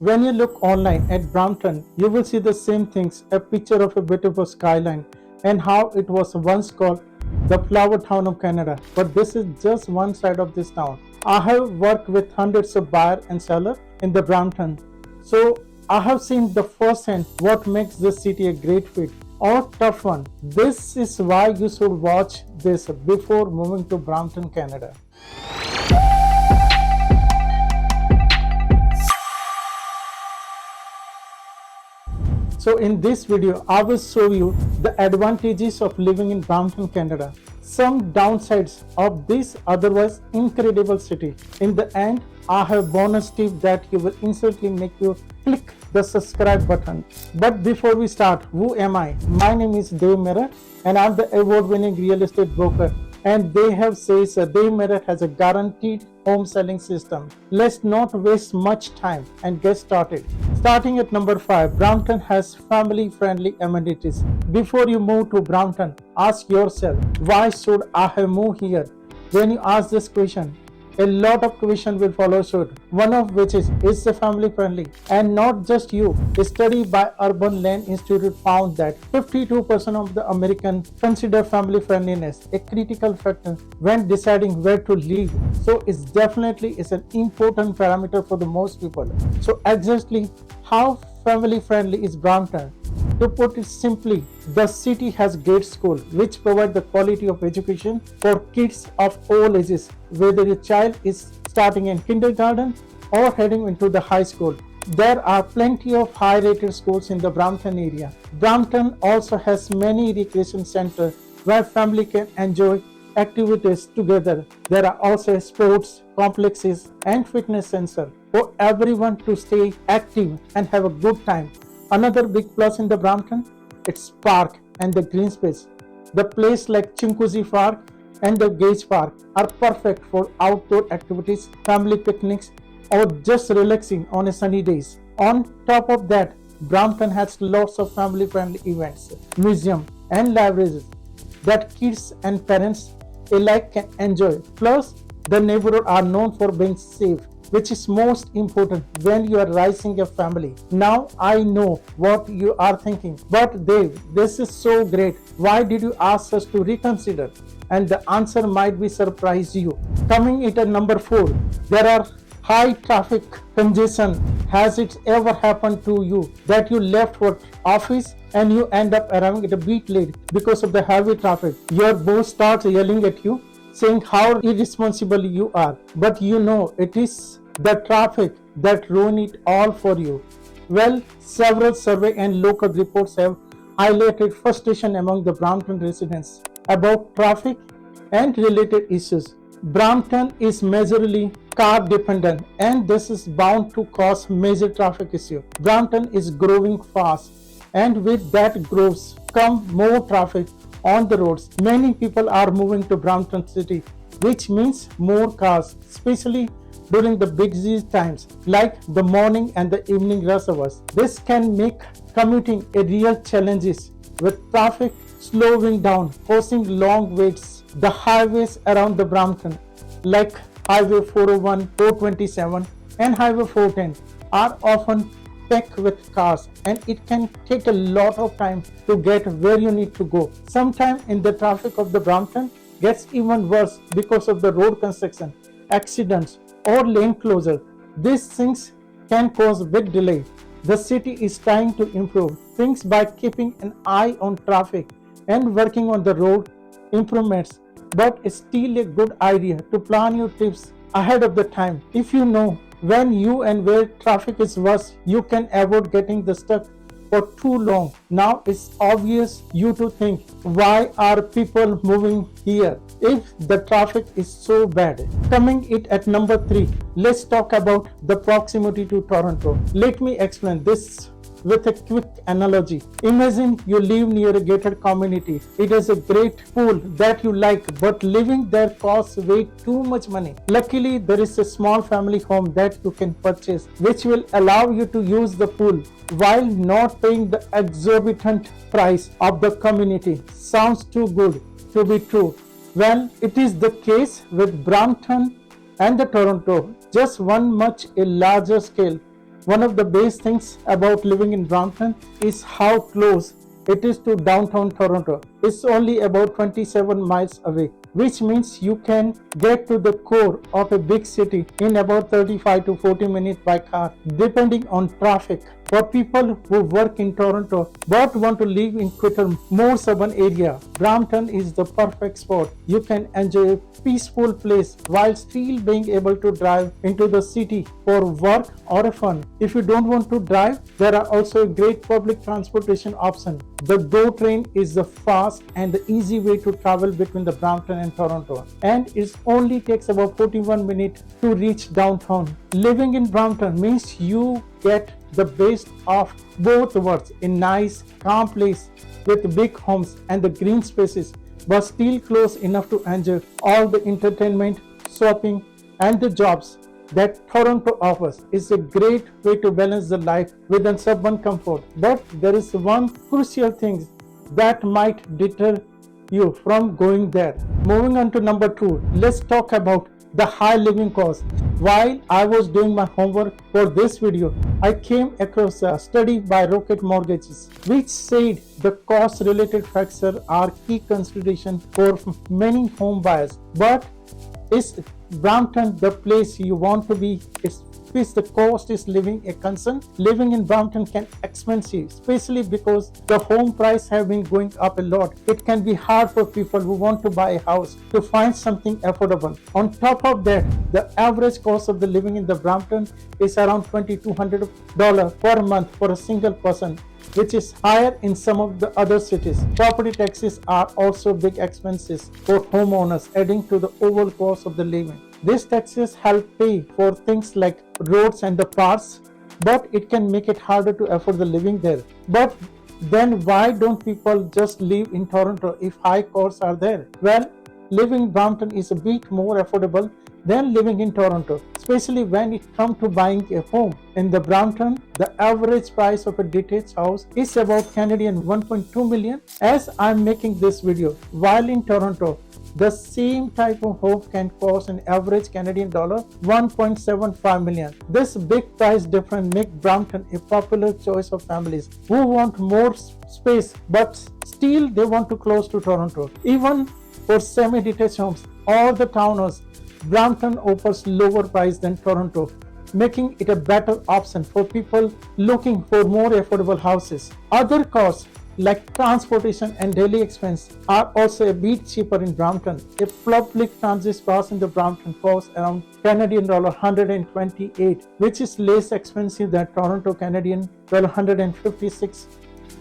When you look online at Brampton, you will see the same things, a picture of a beautiful skyline and how it was once called the flower town of Canada. But this is just one side of this town. I have worked with hundreds of buyers and sellers in the Brampton. So I have seen the first hand what makes this city a great fit or tough one. This is why you should watch this before moving to Brampton, Canada. So in this video, I will show you the advantages of living in Brampton, Canada, some downsides of this otherwise incredible city. In the end, I have bonus tip that you will instantly make you click the subscribe button. But before we start, who am I? My name is Dave Merritt and I'm the award-winning real estate broker. And they have says Dave Merritt has a guaranteed home selling system. Let's not waste much time and get started. Starting at number 5, Brampton has family-friendly amenities. Before you move to Brampton, ask yourself, why should I have moved here? When you ask this question, a lot of questions will follow suit. One of which is the family friendly? And not just you. A study by Urban Land Institute found that 52% of the Americans consider family friendliness a critical factor when deciding where to live. So it's definitely an important parameter for the most people. So exactly how family friendly is Brampton? To put it simply, the city has great schools which provide the quality of education for kids of all ages, whether your child is starting in kindergarten or heading into the high school. There are plenty of high-rated schools in the Brampton area. Brampton also has many recreation centers where family can enjoy activities together. There are also sports complexes and fitness centers for everyone to stay active and have a good time. Another big plus in the Brampton, its park and the green space. The place like Chinguacousy Park and the Gage Park are perfect for outdoor activities, family picnics, or just relaxing on a sunny days. On top of that, Brampton has lots of family-friendly events, museums, and libraries that kids and parents alike can enjoy. Plus, the neighborhood are known for being safe, which is most important when you are raising a family. Now I know what you are thinking, but Dave, this is so great. Why did you ask us to reconsider? And the answer might be surprise you. Coming at number 4, there are high traffic congestion. Has it ever happened to you that you left for office and you end up arriving at a bit late because of the heavy traffic? Your boss starts yelling at you, saying how irresponsible you are, but you know it is the traffic that ruin it all for you. Well, several survey and local reports have highlighted frustration among the Brampton residents about traffic and related issues. Brampton is majorly car dependent and this is bound to cause major traffic issue. Brampton is growing fast and with that growth come more traffic on the roads. Many people are moving to Brampton city, which means more cars, especially during the busy times like the morning and the evening rush hours. This can make commuting a real challenge with traffic slowing down, causing long waits. The highways around the Brampton like Highway 401, 427 and Highway 410 are often packed with cars and it can take a lot of time to get where you need to go. Sometimes in the traffic of the Brampton gets even worse because of the road construction, accidents or lane closure. These things can cause big delay. The city is trying to improve things by keeping an eye on traffic and working on the road improvements, but it's still a good idea to plan your trips ahead of the time. If you know when you and where traffic is worse, you can avoid getting the stuck for too long. Now it's obvious you to think, why are people moving here if the traffic is so bad? Coming it at number 3, let's talk about the proximity to Toronto. Let me explain this with a quick analogy. Imagine you live near a gated community. It is a great pool that you like, but living there costs way too much money. Luckily, there is a small family home that you can purchase, which will allow you to use the pool while not paying the exorbitant price of the community. Sounds too good to be true. Well, it is the case with Brampton and the Toronto, just one much a larger scale One of the best things about living in Brampton is how close it is to downtown Toronto. It's only about 27 miles away, which means you can get to the core of a big city in about 35 to 40 minutes by car, depending on traffic. For people who work in Toronto but want to live in quieter, more suburban area, Brampton is the perfect spot. You can enjoy a peaceful place while still being able to drive into the city for work or fun. If you don't want to drive, there are also a great public transportation option. The GO train is the fast and the easy way to travel between the Brampton and Toronto, and it only takes about 41 minutes to reach downtown. Living in Brampton means you get the best of both worlds, a nice, calm place with big homes and the green spaces, but still close enough to enjoy all the entertainment, shopping, and the jobs that Toronto offers. Is a great way to balance the life with an suburban comfort. But there is one crucial thing that might deter you from going there. Moving on to number 2, let's talk about the high living cost. While I was doing my homework for this video, I came across a study by Rocket Mortgages, which said the cost related factors are key consideration for many home buyers. But is Brampton the place you want to be? Is the cost is living a concern? Living in Brampton can expensive, especially because the home price have been going up a lot. It can be hard for people who want to buy a house to find something affordable. On top of that, the average cost of the living in the Brampton is around $2,200 per month for a single person, which is higher in some of the other cities. Property taxes are also big expenses for homeowners, adding to the overall cost of the living. These taxes help pay for things like roads and the parks, but it can make it harder to afford the living there. But then why don't people just live in Toronto if high costs are there? Well, living in Brampton is a bit more affordable than living in Toronto, especially when it comes to buying a home. In the Brampton, the average price of a detached house is about Canadian 1.2 million as I'm making this video, while in Toronto, the same type of home can cost an average Canadian dollar 1.75 million. This big price difference makes Brampton a popular choice of families who want more space but still they want to close to Toronto. Even for semi-detached homes or the townhouse, Brampton offers lower price than Toronto, making it a better option for people looking for more affordable houses. Other costs like transportation and daily expense are also a bit cheaper in Brampton. A public transit pass in the Brampton costs around Canadian dollar 128, which is less expensive than Toronto Canadian dollar 156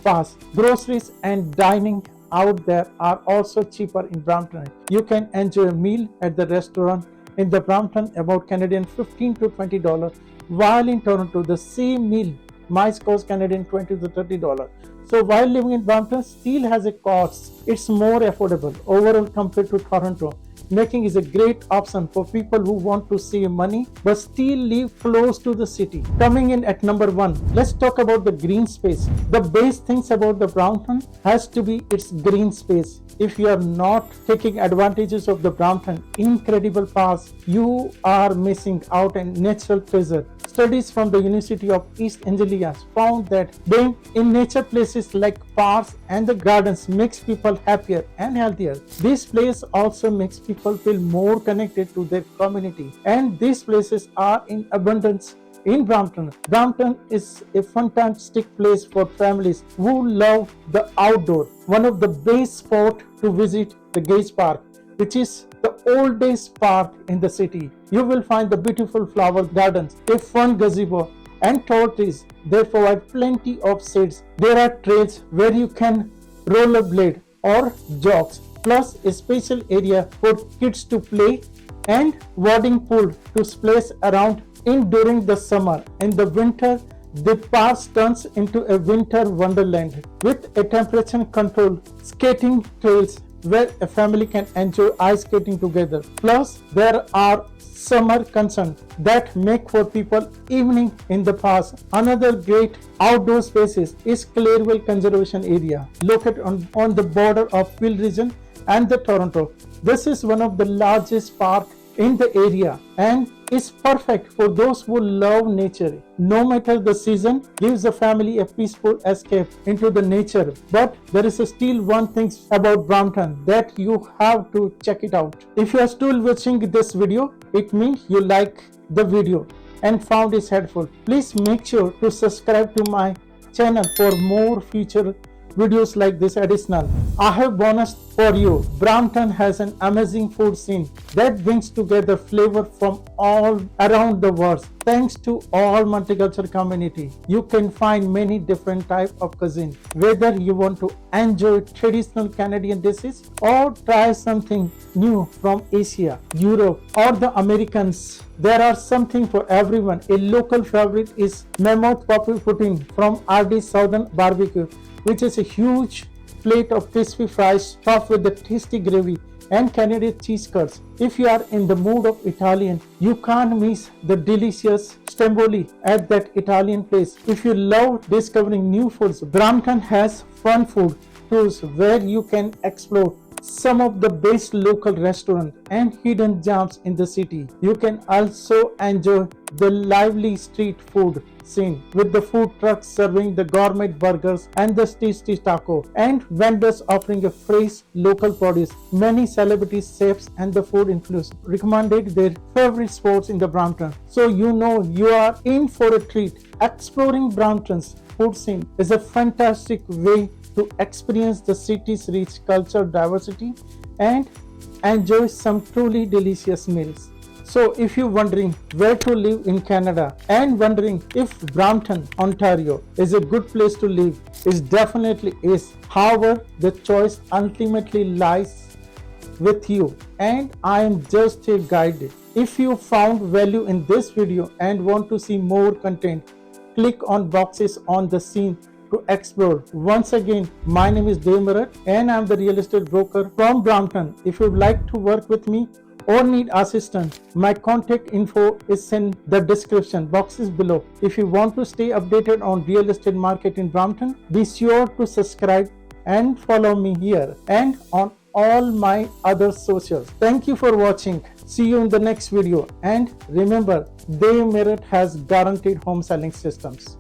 pass. Groceries and dining out there are also cheaper in Brampton. You can enjoy a meal at the restaurant in the Brampton about Canadian 15 to $20, while in Toronto the same meal might cost Canadian 20 to $30. So while living in Brampton still has a cost, it's more affordable overall compared to Toronto, making it a great option for people who want to save money but still live close to the city. Coming in at number 1, let's talk about the green space. The best things about the Brampton has to be its green space. If you are not taking advantages of the Brampton incredible parks, you are missing out on natural treasure. Studies from the University of East Anglia found that being in nature places like parks and the gardens makes people happier and healthier. This place also makes people feel more connected to their community, and these places are in abundance in Brampton. Brampton is a fantastic place for families who love the outdoor. One of the best spots to visit the Gage Park, which is the oldest park in the city. You will find the beautiful flower gardens, a fun gazebo, and tall trees. They provide plenty of shades. There are trails where you can rollerblade or jog, plus a special area for kids to play and wading pool to splash around in during the summer. In the winter, the park turns into a winter wonderland with a temperature controlled skating trails where a family can enjoy ice skating together. Plus, there are summer concerns that make for people evening in the park. Another great outdoor spaces is Clareville Conservation Area, located on the border of Peel region and the Toronto. This is one of the largest parks in the area and is perfect for those who love nature. No matter the season, gives the family a peaceful escape into the nature. But there is still one thing about Brampton that you have to check it out. If you are still watching this video, it means you like the video and found it helpful. Please make sure to subscribe to my channel for more future videos like this additional. I have bonus for you. Brampton has an amazing food scene that brings together flavor from all around the world. Thanks to all multicultural community, you can find many different types of cuisine. Whether you want to enjoy traditional Canadian dishes or try something new from Asia, Europe, or the Americans, there are something for everyone. A local favorite is mammoth poppy pudding from RD Southern Barbecue, which is a huge plate of crispy fries topped with the tasty gravy and Canadian cheese curds. If you are in the mood of Italian, you can't miss the delicious stromboli at that Italian place. If you love discovering new foods, Brampton has fun food tours where you can explore some of the best local restaurants and hidden gems in the city. You can also enjoy the lively street food scene with the food trucks serving the gourmet burgers and the tasty taco and vendors offering a fresh local produce. Many celebrities, chefs and the food influencers recommended their favorite spots in the Brampton. So you know you are in for a treat. Exploring Brampton's food scene is a fantastic way to experience the city's rich cultural diversity and enjoy some truly delicious meals. So if you're wondering where to live in Canada and wondering if Brampton, Ontario is a good place to live, it definitely is. However, the choice ultimately lies with you and I am just a guide. If you found value in this video and want to see more content, click on boxes on the scene to explore. Once again, my name is Dave Merit and I'm the real estate broker from Brampton. If you'd like to work with me or need assistance, my contact info is in the description boxes below. If you want to stay updated on real estate market in Brampton, be sure to subscribe and follow me here and on all my other socials. Thank you for watching. See you in the next video and remember, Dave Merit has guaranteed home selling systems.